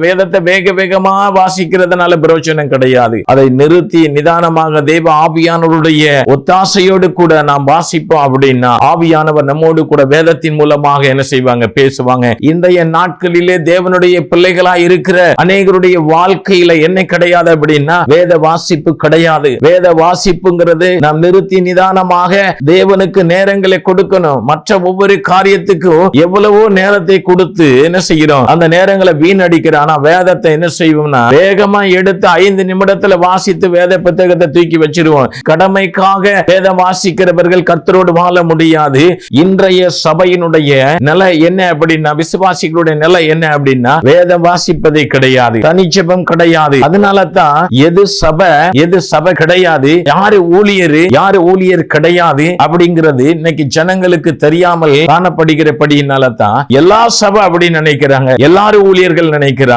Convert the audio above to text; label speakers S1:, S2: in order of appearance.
S1: வேதத்தை வேக வேகமா வாசிக்கிறதுனால பிரயோஜனம் கிடையாது. அதை நிறுத்தி நிதானமாக தேவ ஆவியானவருடைய ஒத்தாசையோடு கூட நாம் வாசிப்போம் அப்படின்னா ஆவியானவர் நம்மோடு கூட வேதத்தின் மூலமாக என்ன செய்வாங்க, பேசுவாங்க. இன்றைய நாட்களிலே தேவனுடைய பிள்ளைகளா இருக்கிற அநேகருடைய வாழ்க்கையில என்ன கிடையாது அப்படின்னா வேத வாசிப்பு கிடையாது. வேத வாசிப்புங்கிறது நாம் நிறுத்தி நிதானமாக தேவனுக்கு நேரங்களை கொடுக்கணும். மற்ற ஒவ்வொரு காரியத்துக்கும் எவ்வளவோ நேரத்தை கொடுத்து என்ன செய்கிறோம், அந்த நேரங்களை வீணடிக்கிற. ஆனா வேதத்தை என்ன செய்வோம்னா வேகமா எடுத்து 5 நிமிடத்துல வாசித்து வேத புத்தகத்தை தூக்கி வச்சிருவோம். கடமைக்காக வேதம் வாசிக்கிறவர்கள் கர்த்தரோடு வாழ முடியாது. இன்றைய சபையினுடைய நிலை என்ன அப்படின்னா, விசுவாசிகளுடைய நிலை என்ன அப்படின்னா வேதம் வாசிப்பதே கிடையாது, தனிச்சபம் கிடையாது. அதனால தான் எது சபை கிடையாது, யாரு ஊழியர் கிடையாது அப்படிங்கிறது இன்னைக்கு ஜனங்களுக்கு தெரியாமல் காணப்படுகிறபடியினால தான் எல்லா சபை அப்படின்னு நினைக்கிறாங்க, எல்லாரும் ஊழியர்கள் நினைக்கிறாங்க.